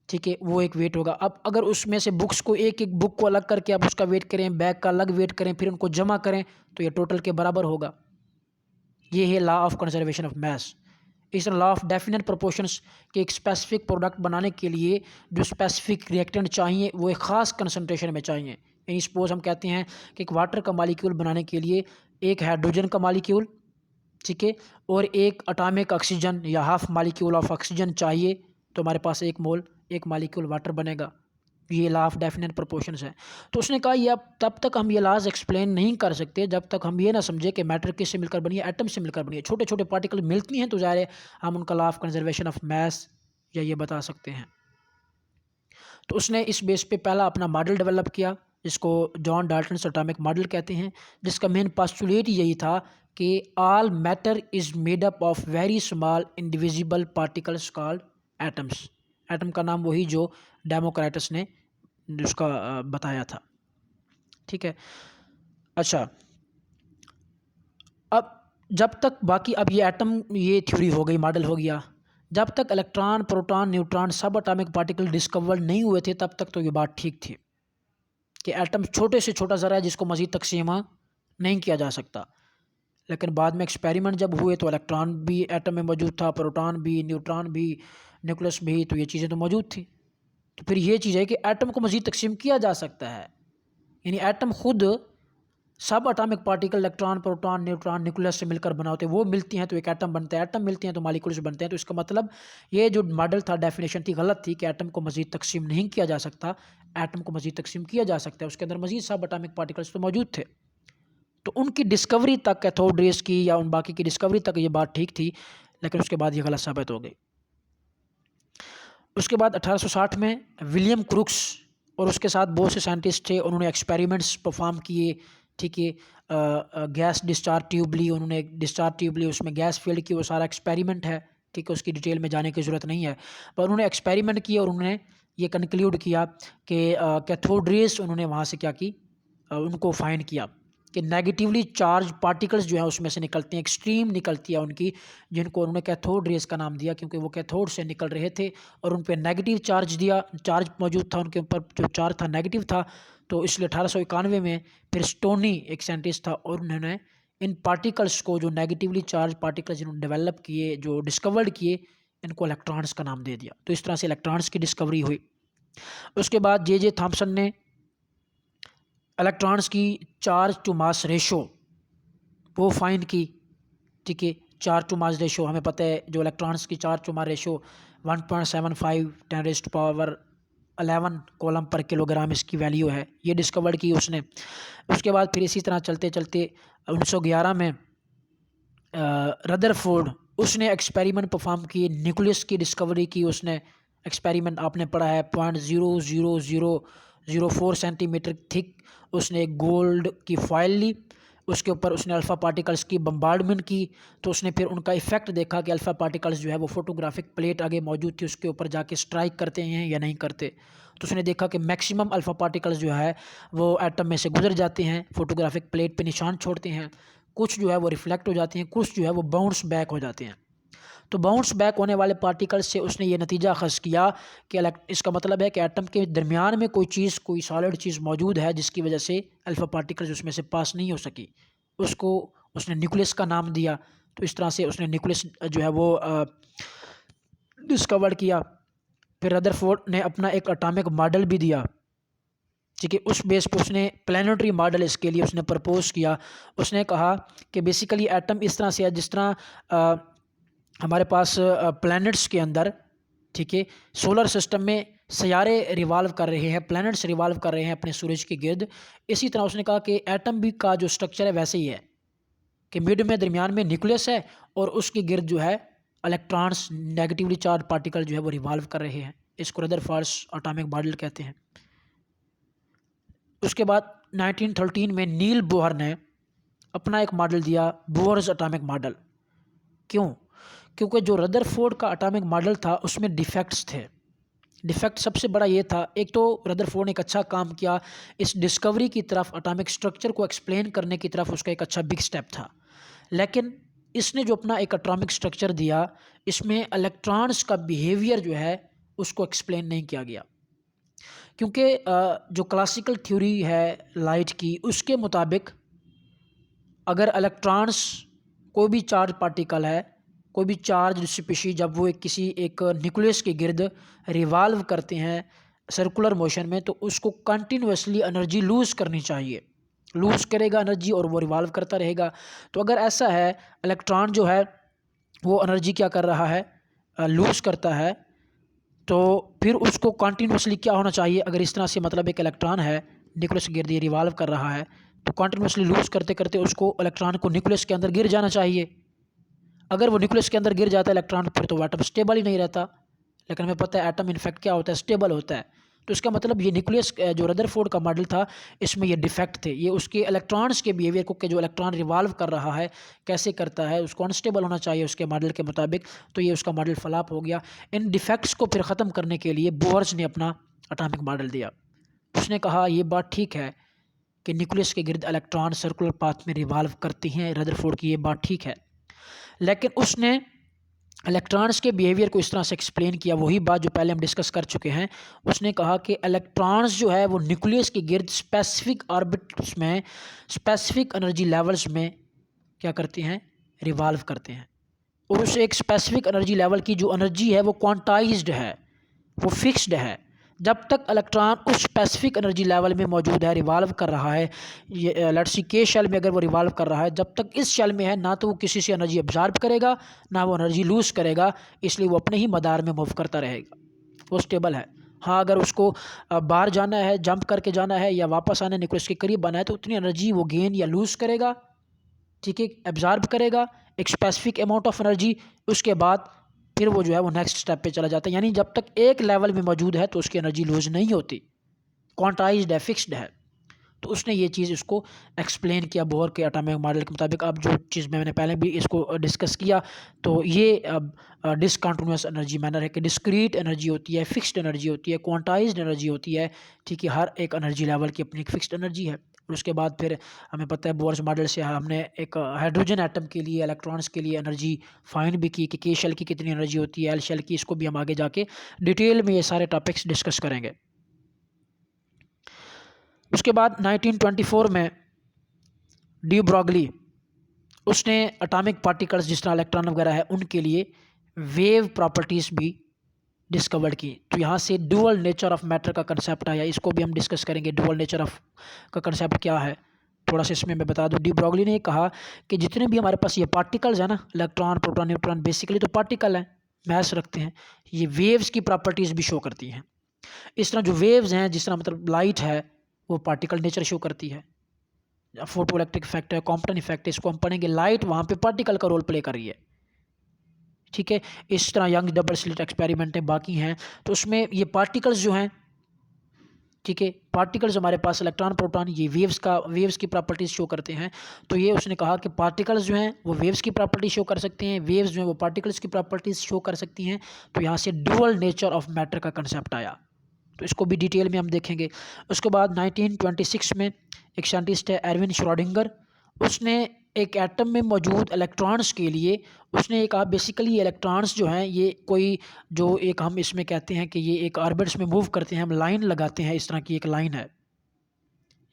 ठीक है, वो एक वेट होगा। अब अगर उसमें से बुक्स को, एक एक बुक को अलग करके आप उसका वेट करें, बैग का अलग वेट करें, फिर उनको जमा करें, तो ये टोटल के बराबर होगा। ये है law of conservation of mass. इस लॉ ऑफ डेफिनेट प्रोपोर्शंस के एक स्पेसिफिक प्रोडक्ट बनाने के लिए जो स्पेसिफिक रिएक्टेंट चाहिए वो एक ख़ास कंसनट्रेशन में चाहिए। यानी सपोज हम कहते हैं कि एक वाटर का मालिक्यूल बनाने के लिए एक हाइड्रोजन का मालिक्यूल, ठीक है, और एक अटामिक ऑक्सीजन या हाफ मालिक्यूल ऑफ ऑक्सीजन चाहिए, तो हमारे पास एक मोल, एक मालिक्यूल वाटर बनेगा। ये लॉ ऑफ डेफिनेट प्रोपोर्शंस है। तो उसने कहा ये अब तब तक हम ये लॉज एक्सप्लेन नहीं कर सकते जब तक हम ये ना समझे कि मैटर किससे मिलकर बनी है, एटम से मिलकर बनी है। छोटे छोटे पार्टिकल मिलती हैं तो ज़ाहिर है हम उनका law of conservation of mass या ये बता सकते हैं। तो उसने इस बेस पे पहला अपना मॉडल डेवलप किया, जिसको जॉन डाल्टन एटॉमिक मॉडल कहते हैं, जिसका मेन पोस्टुलेट यही था कि all matter is made up of very small indivisible particles called atoms. Atom का नाम वही जो डेमोक्राटस ने उसका बताया था, ठीक है। अच्छा, अब जब तक बाकी, अब ये एटम, ये थ्योरी हो गई, मॉडल हो गया। जब तक इलेक्ट्रॉन, प्रोटॉन, न्यूट्रॉन, सब एटॉमिक पार्टिकल डिस्कवर नहीं हुए थे तब तक तो ये बात ठीक थी कि एटम छोटे से छोटा ज़रा है जिसको मज़ीद तकसीम नहीं किया जा सकता। लेकिन बाद में एक्सपेरिमेंट जब हुए तो इलेक्ट्रॉन भी एटम में मौजूद था, प्रोटॉन भी, न्यूट्रॉन भी, न्यूक्लियस भी, तो ये चीज़ें तो मौजूद थी। तो फिर ये चीज़ है कि एटम को मज़ीद तकसीम किया जा सकता है। यानी एटम खुद सब atomic particle electron, proton, neutron, nucleus से मिलकर बना होते हैं। वो मिलती हैं तो एक एटम बनता है, एटम मिलती हैं तो मॉलिक्यूल्स बनते हैं। तो इसका मतलब ये जो मॉडल था, डेफिनेशन थी, गलत थी कि एटम को मजीद तकसीम नहीं किया जा सकता। एटम को मजीद तकसीम किया जा सकता है, उसके अंदर मजीद सब एटॉमिक पार्टिकल्स तो मौजूद थे। तो उनकी डिस्कवरी तक, कैथोड रेस की या उन बाकी की डिस्कवरी तक ये बात ठीक थी, लेकिन उसके बाद ये गलत साबित हो गई। उसके बाद 1860 में विलियम क्रूक्स और उसके साथ बहुत से साइंटिस्ट थे, उन्होंने एक्सपेरिमेंट्स परफॉर्म किए। ठीक है, गैस डिस्चार्ज ट्यूब ली, उन्होंने एक डिस्चार्ज ट्यूब ली, उसमें गैस फील्ड की, वो सारा एक्सपेरिमेंट है। ठीक है, उसकी डिटेल में जाने की ज़रूरत नहीं है, पर उन्होंने एक्सपेरिमेंट किया और उन्होंने ये कंक्लूड किया कि कैथोड रेस, उन्होंने वहाँ से क्या की, उनको फाइंड किया कि नेगेटिवली चार्ज पार्टिकल्स जो है उसमें से निकलते हैं, एक्सट्रीम निकलती है उनकी, जिनको उन्होंने कैथोड रेस का नाम दिया, क्योंकि वो कैथोड से निकल रहे थे और उन पर नेगेटिव चार्ज दिया, चार्ज मौजूद था उनके ऊपर, जो चार्ज था नेगेटिव था। तो इसलिए 1891 में फिर स्टोनी एक साइंटिस्ट था और उन्होंने इन पार्टिकल्स को, जो नेगेटिवली चार्ज पार्टिकल्स जिन्होंने डेवलप किए, जो डिस्कवर्ड किए, इनको इलेक्ट्रॉन्स का नाम दे दिया। तो इस तरह से इलेक्ट्रॉन्स की डिस्कवरी हुई। उसके बाद जे थॉमसन ने इलेक्ट्रॉन्स की चार्ज टू मास रेशो वो फाइंड की। ठीक है, चार्ज टू मास रेशो हमें पता है, जो इलेक्ट्रॉन्स की charge to mass ratio 1.75 10⁻11 coulomb पर किलोग्राम इसकी वैल्यू है, ये डिस्कवर्ड की उसने। उसके बाद फिर इसी तरह चलते चलते 1911 में रदरफोर्ड, उसने एक्सपेरिमेंट परफॉर्म किए, न्यूक्लियस की डिस्कवरी की उसने। एक्सपेरिमेंट आपने पढ़ा है, 0.00004 सेंटीमीटर थिक उसने एक गोल्ड की फॉइल ली, उसके ऊपर उसने अल्फ़ा पार्टिकल्स की बम्बार्डमेंट की। तो उसने फिर उनका इफेक्ट देखा कि अल्फ़ा पार्टिकल्स जो है वो फोटोग्राफिक प्लेट आगे मौजूद थी, उसके ऊपर जाके स्ट्राइक करते हैं या नहीं करते। तो उसने देखा कि मैक्सिमम अल्फ़ा पार्टिकल्स जो है वो एटम में से गुजर जाते हैं, फोटोग्राफिक प्लेट पे निशान छोड़ते हैं, कुछ जो है वो रिफ्लेक्ट हो जाते हैं, कुछ जो है वो बाउंस बैक हो जाते हैं। तो बाउंस बैक होने वाले पार्टिकल्स से उसने ये नतीजा अखज़ किया कि इसका मतलब है कि एटम के दरमियान में कोई चीज़, कोई सॉलिड चीज़ मौजूद है जिसकी वजह से अल्फ़ा पार्टिकल्स उसमें से पास नहीं हो सकी। उसको उसने न्यूक्लियस का नाम दिया। तो इस तरह से उसने न्यूक्लियस जो है वो डिस्कवर किया। फिर रदरफोर्ड ने अपना एक एटॉमिक मॉडल भी दिया। ठीक है, उस बेस पर उसने प्लानिटरी मॉडल इसके लिए उसने प्रपोज किया। उसने कहा कि बेसिकली एटम इस तरह से है जिस तरह हमारे पास प्लैनेट्स के अंदर, ठीक है, सोलर सिस्टम में सयारे रिवाल्व कर रहे हैं, प्लैनेट्स रिवाल्व कर रहे हैं अपने सूरज के गिर्द। इसी तरह उसने कहा कि एटम भी का जो स्ट्रक्चर है वैसे ही है कि मिड में, दरमियान में न्यूक्लियस है और उसके गिर्द जो है इलेक्ट्रॉन्स, नेगेटिवली चार्ज पार्टिकल जो है वो रिवाल्व कर रहे हैं। इसको रदरफोर्ड एटॉमिक मॉडल कहते हैं। उसके बाद 1913 में नील बोहर ने अपना एक मॉडल दिया, बोहर्स एटॉमिक मॉडल। क्यों? क्योंकि जो रदरफोर्ड का एटॉमिक मॉडल था उसमें डिफेक्ट्स थे। डिफेक्ट सबसे बड़ा ये था, एक तो रदरफोर्ड ने एक अच्छा काम किया, इस डिस्कवरी की तरफ, एटॉमिक स्ट्रक्चर को एक्सप्लेन करने की तरफ उसका एक अच्छा बिग स्टेप था। लेकिन इसने जो अपना एक एटॉमिक स्ट्रक्चर दिया, इसमें इलेक्ट्रॉन्स का बिहेवियर जो है उसको एक्सप्लेन नहीं किया गया। क्योंकि जो क्लासिकल थ्योरी है लाइट की, उसके मुताबिक अगर इलेक्ट्रॉन्स, कोई भी चार्ज पार्टिकल है, कोई भी चार्ज स्पीशीज, जब वो किसी एक न्यूक्लियस के गिर्द रिवाल्व करते हैं सर्कुलर मोशन में, तो उसको कंटिन्यूसली एनर्जी लूज़ करनी चाहिए। लूज़ करेगा एनर्जी और वो रिवाल्व करता रहेगा। तो अगर ऐसा है, इलेक्ट्रॉन जो है वो एनर्जी क्या कर रहा है, लूज़ करता है, तो फिर उसको कंटिन्यूसली क्या होना चाहिए, अगर इस तरह से मतलब एक इलेक्ट्रॉन है न्यूक्लियस के गिर्द ये रिवाल्व कर रहा है, तो कंटिन्यूसली लूज़ करते करते उसको, इलेक्ट्रॉन को न्यूक्लियस के अंदर गिर जाना चाहिए। अगर वो न्यूक्लियस के अंदर गिर जाता है इलेक्ट्रॉन, फिर तो एटम स्टेबल ही नहीं रहता। लेकिन हमें पता है एटम इनफैक्ट क्या होता है, स्टेबल होता है। तो इसका मतलब ये न्यूक्लियस जो रदरफोर्ड का मॉडल था, इसमें ये डिफेक्ट थे, ये उसके इलेक्ट्रॉन्स के बिहेवियर को, कि जो इलेक्ट्रॉन रिवाल्व कर रहा है कैसे करता है, उसको अनस्टेबल होना चाहिए उसके मॉडल के मुताबिक। तो ये उसका मॉडल फ्लॉप हो गया। इन डिफेक्ट्स को फिर ख़त्म करने के लिए बोर्स ने अपना एटॉमिक मॉडल दिया। उसने कहा ये बात ठीक है कि न्यूक्लियस के गिर्द इलेक्ट्रॉन सर्कुलर पाथ में रिवाल्व करती हैं, रदरफोर्ड की ये बात ठीक है। लेकिन उसने इलेक्ट्रॉन्स के बिहेवियर को इस तरह से एक्सप्लेन किया, वही बात जो पहले हम डिस्कस कर चुके हैं। उसने कहा कि इलेक्ट्रॉन्स जो है वो न्यूक्लियस के गिर्द स्पेसिफिक ऑर्बिट्स में, स्पेसिफिक एनर्जी लेवल्स में क्या करते हैं, रिवाल्व करते हैं। और उस एक स्पेसिफिक एनर्जी लेवल की जो एनर्जी है वो क्वांटाइज्ड है, वो फिक्स्ड है। जब तक इलेक्ट्रॉन उस स्पेसिफिक एनर्जी लेवल में मौजूद है, रिवॉल्व कर रहा है, ये लेट्स सी के शेल में अगर वो रिवॉल्व कर रहा है, जब तक इस शेल में है ना तो वो किसी से एनर्जी अब्जॉर्ब करेगा ना वो एनर्जी लूज़ करेगा, इसलिए वो अपने ही मदार में मूव करता रहेगा, वो स्टेबल है। हाँ, अगर उसको बाहर जाना है, जंप करके जाना है या वापस आना न्यूक्लियस के करीब आना है, तो उतनी एनर्जी वो गेन या लूज़ करेगा, ठीक है, एब्जॉर्ब करेगा एक स्पेसिफिक अमाउंट ऑफ एनर्जी। उसके बाद फिर वो जो है वो नेक्स्ट स्टेप पे चला जाता है, यानी जब तक एक लेवल में मौजूद है तो उसकी एनर्जी लूज नहीं होती, क्वांटाइज्ड है, फिक्स्ड है। तो उसने ये चीज़ इसको एक्सप्लेन किया बोर के एटॉमिक मॉडल के मुताबिक। अब जो चीज़ मैंने पहले भी इसको डिस्कस किया, तो ये डिसकंटिन्यूस एनर्जी मैनर है कि डिस्क्रीट एनर्जी होती है, फिक्स्ड एनर्जी होती है, क्वांटाइज्ड एनर्जी होती है, ठीक है, हर एक एनर्जी लेवल की अपनी एक फिक्स्ड एनर्जी है। और उसके बाद फिर हमें पता है बोर्स मॉडल से हमने एक हाइड्रोजन एटम के लिए, इलेक्ट्रॉन्स के लिए एनर्जी फाइंड भी की कि के शेल की कितनी एनर्जी होती है, एल शेल की। इसको भी हम आगे जाके डिटेल में ये सारे टॉपिक्स डिस्कस करेंगे। उसके बाद 1924 में डी ब्रॉगली उसने एटॉमिक पार्टिकल्स जिस तरह इलेक्ट्रॉन वगैरह है उनके लिए वेव प्रॉपर्टीज़ भी डिस्कवर्ड की। तो यहाँ से डुअल नेचर ऑफ मैटर का कंसेप्ट आया, इसको भी हम डिस्कस करेंगे। डुअल नेचर ऑफ का कंसेप्ट क्या है, थोड़ा सा इसमें मैं बता दूं। डी ब्रॉगली ने कहा कि जितने भी हमारे पास ये पार्टिकल्स हैं ना, इलेक्ट्रॉन, प्रोटॉन, न्यूट्रॉन, बेसिकली तो पार्टिकल हैं, मैस रखते हैं, ये वेव्स की प्रॉपर्टीज़ भी शो करती हैं। इस तरह जो वेव्स हैं, जिस तरह मतलब लाइट है वो पार्टिकल नेचर शो करती है, फोटो इलेक्ट्रिक इफेक्ट है, कॉम्पटन इफेक्ट है, इसको हम पढ़ेंगे। लाइट वहाँ पे पार्टिकल का रोल प्ले कर रही है, ठीक है। इस तरह यंग डबल स्लिट एक्सपेरिमेंट है, बाकी हैं, तो उसमें ये पार्टिकल्स जो हैं, ठीक है, पार्टिकल्स हमारे पास इलेक्ट्रॉन, प्रोटॉन, ये वेव्स की प्रॉपर्टीज शो करते हैं। तो ये उसने कहा कि पार्टिकल्स जो हैं वो वेव्स की प्रॉपर्टी शो कर सकते हैं, वेव्स जो हैं वो पार्टिकल्स की प्रॉपर्टीज शो कर सकती हैं। तो यहाँ से डुअल नेचर ऑफ मैटर का कंसेप्ट आया, तो इसको भी डिटेल में हम देखेंगे। उसके बाद 1926 में एक साइंटिस्ट है एरविन श्रोडिंगर, उसने एक एटम में मौजूद इलेक्ट्रॉन्स के लिए उसने ये कहा बेसिकली इलेक्ट्रॉन्स जो हैं ये कोई जो एक हम इसमें कहते हैं कि ये एक ऑर्बिट्स में मूव करते हैं, हम लाइन लगाते हैं, इस तरह की एक लाइन है,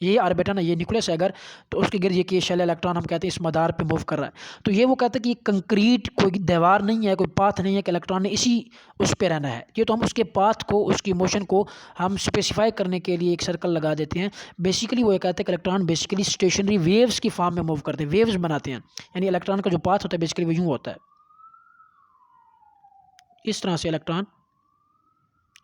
ये ऑर्बिट है ना, ये न्यूक्लियस है अगर, तो उसके गिर्द ये शेल इलेक्ट्रॉन हम कहते हैं इस मदार पे मूव कर रहा है। तो ये वो कहते हैं कि ये कंक्रीट कोई दीवार नहीं है, कोई पाथ नहीं है कि इलेक्ट्रॉन ने इसी उस पे रहना है। ये तो हम उसके पाथ को, उसकी मोशन को हम स्पेसिफाई करने के लिए एक सर्कल लगा देते हैं। बेसिकली वो ये कहते हैं कि इलेक्ट्रॉन बेसिकली स्टेशनरी वेव्स की फॉर्म में मूव करते हैं, वेव्स बनाते हैं, यानी इलेक्ट्रॉन का जो पाथ होता है बेसिकली वो यूँ होता है, इस तरह से इलेक्ट्रॉन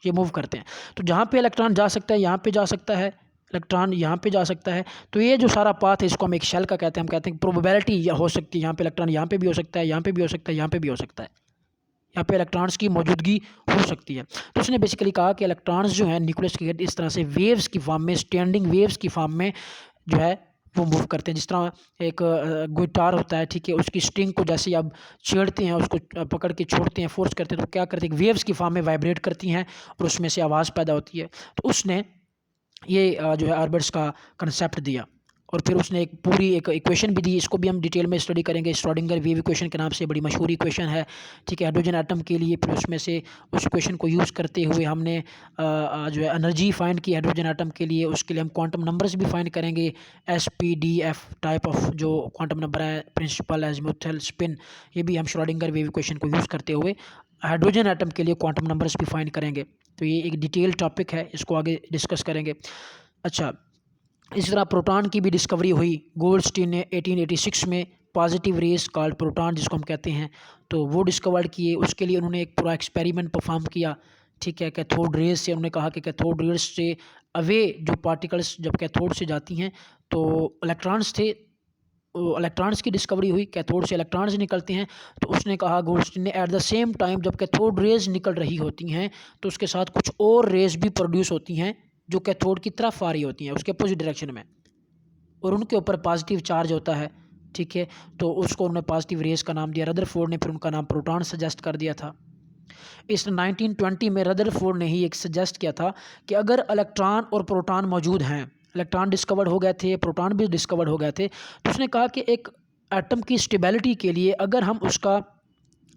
ये मूव करते हैं। तो जहाँ पे इलेक्ट्रॉन जा सकता है यहाँ पे जा सकता है, इलेक्ट्रॉन यहाँ पे जा सकता है। तो ये जो सारा पाथ है इसको हम एक शेल का कहते हैं, हम कहते हैं प्रोबेबिलिटी हो सकती है, यहाँ पे इलेक्ट्रॉन यहाँ पे भी हो सकता है, यहाँ पे भी हो सकता है, यहाँ पे भी हो सकता है, यहाँ पे इलेक्ट्रॉन्स की मौजूदगी हो सकती है। तो उसने बेसिकली कहा कि इलेक्ट्रॉन्स जो है न्यूक्लियस के गिर्द इस तरह से वेव्स की फॉर्म में, स्टैंडिंग वेव्स की फॉर्म में जो है वो मूव करते हैं। जिस तरह एक गिटार होता है, ठीक है, उसकी स्ट्रिंग को जैसे आप छेड़ते हैं, उसको पकड़ के छोड़ते हैं, फोर्स करते हैं, तो क्या करते हैं, वेव्स की फॉर्म में वाइब्रेट करती हैं और उसमें से आवाज़ पैदा होती है। तो उसने ये जो है ऑर्बिट्स का कंसेप्ट दिया और फिर उसने एक पूरी एक इक्वेशन भी दी, इसको भी हम डिटेल में स्टडी करेंगे। श्रोडिंगर वेव इक्वेशन के नाम से बड़ी मशहूर इक्वेशन है, ठीक है, हाइड्रोजन एटम के लिए। फिर उसमें से उस इक्वेशन को यूज़ करते हुए हमने जो है एनर्जी फाइंड की हाइड्रोजन एटम के लिए, उसके लिए हम क्वांटम नंबर्स भी फाइंड करेंगे, SPDF टाइप ऑफ जो क्वांटम नंबर है, प्रिंसिपल एजीमुथल स्पिन, ये भी हम श्रोडिंगर वेव इक्वेशन को यूज़ करते हुए हाइड्रोजन एटम के लिए क्वांटम नंबर्स भी फाइंड करेंगे। तो ये एक डिटेल टॉपिक है, इसको आगे डिस्कस करेंगे। अच्छा, इसी तरह प्रोटॉन की भी डिस्कवरी हुई। गोल्डस्टीन ने 1886 में पॉजिटिव रेस कॉल्ड प्रोटॉन जिसको हम कहते हैं, तो वो डिस्कवर्ड किए। उसके लिए उन्होंने एक पूरा एक्सपेरिमेंट परफॉर्म किया, ठीक है। कैथोड रेस से उन्होंने कहा कि कैथोड रेस से अवे जो पार्टिकल्स जब कैथोड से जाती हैं तो इलेक्ट्रॉन्स थे, इलेक्ट्रॉन्स की डिस्कवरी हुई, कैथोड से इलेक्ट्रॉन्स निकलते हैं। तो उसने कहा गोल्डस्टीन ने एट द सेम टाइम जब कैथोड रेज निकल रही होती हैं तो उसके साथ कुछ और रेज भी प्रोड्यूस होती हैं जो कैथोड की तरफ आ रही होती हैं, उसके अपोजिट डायरेक्शन में, और उनके ऊपर पॉजिटिव चार्ज होता है, ठीक है। तो उसको उन्होंने पॉजिटिव रेज का नाम दिया। रदरफोर्ड ने फिर उनका नाम प्रोटॉन सजेस्ट कर दिया था। इस 1920 में रदरफोर्ड ने ही एक सजेस्ट किया था कि अगर इलेक्ट्रॉन और प्रोटॉन मौजूद हैं, इलेक्ट्रॉन डिस्कवर्ड हो गए थे, प्रोटॉन भी डिस्कवर्ड हो गए थे, तो उसने कहा कि एक एटम की स्टेबिलिटी के लिए अगर हम उसका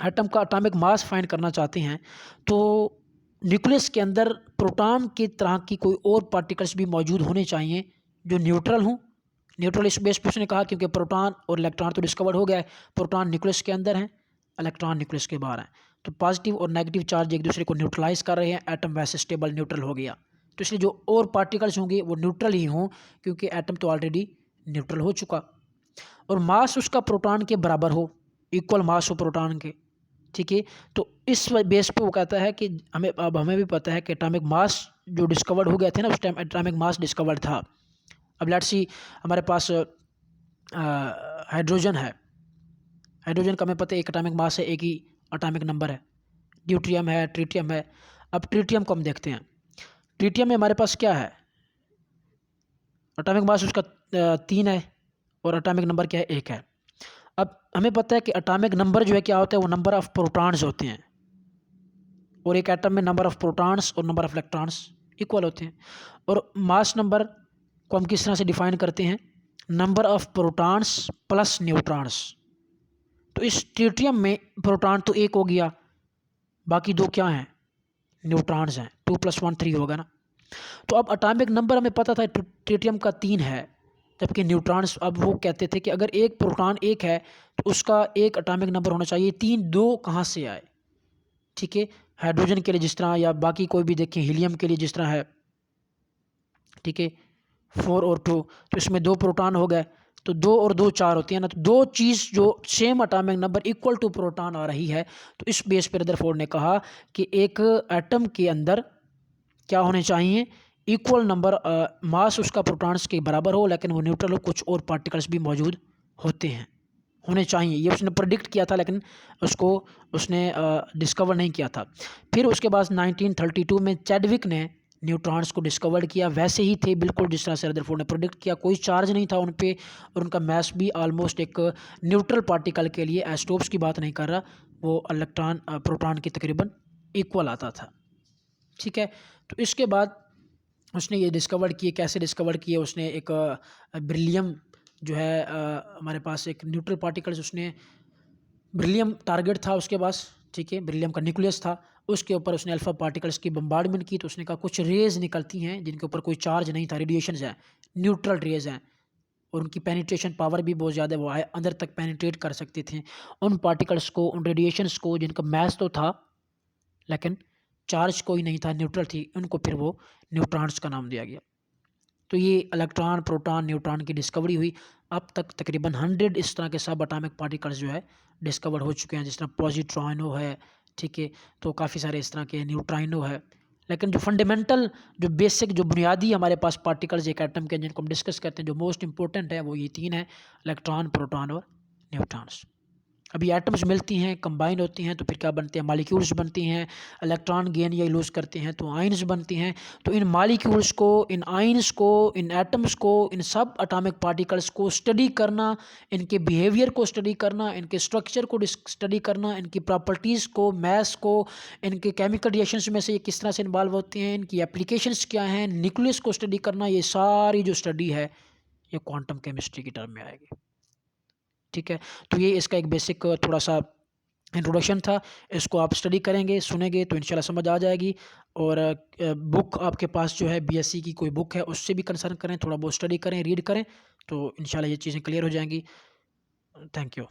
एटम का एटॉमिक मास फाइंड करना चाहते हैं तो न्यूक्लियस के अंदर प्रोटॉन की तरह की कोई और पार्टिकल्स भी मौजूद होने चाहिए जो न्यूट्रल हों। न्यूट्रल इस बेस पर उसने कहा क्योंकि प्रोटॉन और इलेक्ट्रॉन तो डिस्कवर्ड हो गया है, प्रोटॉन न्यूक्लियस के अंदर हैं, इलेक्ट्रॉन न्यूक्लियस के बाहर हैं। तो पॉजिटिव और नेगेटिव चार्ज एक दूसरे को न्यूट्रलाइज कर रहे हैं, एटम वैसे स्टेबल न्यूट्रल हो गया। तो इसलिए जो और पार्टिकल्स होंगे वो न्यूट्रल ही हों, क्योंकि एटम तो ऑलरेडी न्यूट्रल हो चुका। और मास उसका प्रोटॉन के बराबर हो, इक्वल मास हो प्रोटॉन के, ठीक है। तो इस बेस पे वो कहता है कि हमें भी पता है कि एटॉमिक मास जो डिस्कवर्ड हो गए थे ना, उस टाइम एटॉमिक मास डिस्कवर्ड था। अब लेट्स सी, हमारे पास हाइड्रोजन है। हाइड्रोजन का हमें पता है एक एटॉमिक मास है, एक ही एटॉमिक नंबर है। ड्यूट्रियम है, ट्रिटियम है। अब ट्रिटियम को हम देखते हैं। ट्रिटियम में हमारे पास क्या है, एटॉमिक मास उसका 3 है और एटॉमिक नंबर क्या है, 1 है। अब हमें पता है कि एटॉमिक नंबर जो है क्या होता है, वो नंबर ऑफ प्रोटॉन्स होते हैं, और एक एटम में नंबर ऑफ प्रोटॉन्स और नंबर ऑफ इलेक्ट्रॉन्स इक्वल होते हैं। और मास नंबर को हम किस तरह से डिफाइन करते हैं, number of protons plus neutrons. तो इस ट्रिटियम में प्रोटॉन तो 1 हो गया, बाकी 2 क्या हैं, न्यूट्रॉन्स हैं। 2 + 1 3 होगा ना। तो अब एटॉमिक नंबर हमें पता था ट्रिटियम का 3 है, जबकि न्यूट्रॉन्स, अब वो कहते थे कि अगर एक प्रोटॉन 1 है तो उसका एक एटॉमिक नंबर होना चाहिए 3। 2 कहाँ से आए, ठीक है। हाइड्रोजन के लिए जिस तरह, या बाकी कोई भी देखें, हीलियम के लिए जिस तरह है, ठीक है, 4 और 2, तो इसमें 2 प्रोटॉन हो गए, तो 2 और 2 4 होती है ना। तो 2 चीज़ जो same atomic number equal to proton आ रही है, तो इस बेस पर रदरफोर्ड ने कहा कि एक एटम के अंदर क्या होने चाहिए, इक्वल नंबर मास उसका प्रोटॉन्स के बराबर हो, लेकिन वो न्यूट्रल हो, कुछ और पार्टिकल्स भी मौजूद होते हैं, होने चाहिए। ये उसने प्रेडिक्ट किया था, लेकिन उसको उसने डिस्कवर नहीं किया था। फिर उसके बाद 1932 में चैडविक ने न्यूट्रॉन्स को डिस्कवर किया। वैसे ही थे बिल्कुल जिस तरह से रदरफोर्ड ने प्रेडिक्ट किया, कोई चार्ज नहीं था उन पे, और उनका मैस भी ऑलमोस्ट एक न्यूट्रल पार्टिकल के लिए, आइसोटोप्स की बात नहीं कर रहा, वो इलेक्ट्रॉन प्रोटॉन की तकरीबन इक्वल आता था, ठीक है। तो इसके बाद उसने ये डिस्कवर किए। कैसे डिस्कवर किए, उसने एक ब्रिलियम जो है हमारे पास एक न्यूट्रल पार्टिकल्स, उसने ब्रिलियम टारगेट था उसके पास, ठीक है, ब्रिलियम का न्यूक्लियस था, उसके ऊपर उसने अल्फा पार्टिकल्स की बम्बार्डमेंट की। तो उसने कहा कुछ रेज निकलती हैं जिनके ऊपर कोई चार्ज नहीं था, रेडिएशंस हैं, न्यूट्रल रेज हैं, और उनकी पेनिट्रेशन पावर भी बहुत ज़्यादा है, वो अंदर तक पेनिट्रेट कर सकते थे। उन पार्टिकल्स को, उन रेडिएशंस को, जिनका मैस तो था लेकिन चार्ज कोई नहीं था, न्यूट्रल थी, उनको फिर वो न्यूट्रॉन्स का नाम दिया गया। तो ये इलेक्ट्रॉन, प्रोटॉन, न्यूट्रॉन की डिस्कवरी हुई। अब तक तकरीबन 100 इस तरह के सब एटॉमिक पार्टिकल्स जो है डिस्कवर हो चुके हैं, जिस तरह पॉजिट्रॉनो है, ठीक है। तो काफ़ी सारे इस तरह के, न्यूट्राइनो है। लेकिन जो फंडामेंटल, जो बेसिक, जो बुनियादी हमारे पास पार्टिकल्स एक एटम के, जिनको हम डिस्कस करते हैं, जो मोस्ट इंपॉर्टेंट है, वो ये 3 है, इलेक्ट्रॉन, प्रोटॉन और न्यूट्रॉन्स। अभी एटम्स मिलती हैं, कंबाइन होती हैं, तो फिर क्या बनते हैं, मॉलिक्यूल्स बनती हैं। इलेक्ट्रॉन गेन या लूज़ करते हैं तो आयन्स बनती हैं। तो इन मॉलिक्यूल्स को, इन आयन्स को, इन एटम्स को, इन सब एटॉमिक पार्टिकल्स को स्टडी करना, इनके बिहेवियर को स्टडी करना, इनके स्ट्रक्चर को स्टडी करना, इनकी प्रॉपर्टीज़ को, मैस को, इनके केमिकल रिएक्शंस में से ये किस तरह से इन्वॉल्व होते हैं, इनकी एप्लीकेशंस क्या हैं, न्यूक्लियस को स्टडी करना, ये सारी जो स्टडी है ये क्वांटम केमिस्ट्री की टर्म में आएगी, ठीक है। तो ये इसका एक बेसिक थोड़ा सा इंट्रोडक्शन था। इसको आप स्टडी करेंगे, सुनेंगे तो इंशाल्लाह समझ आ जाएगी। और बुक आपके पास जो है बीएससी की कोई बुक है, उससे भी कंसर्न करें, थोड़ा बहुत स्टडी करें, रीड करें, तो इंशाल्लाह ये चीज़ें क्लियर हो जाएंगी। Thank you.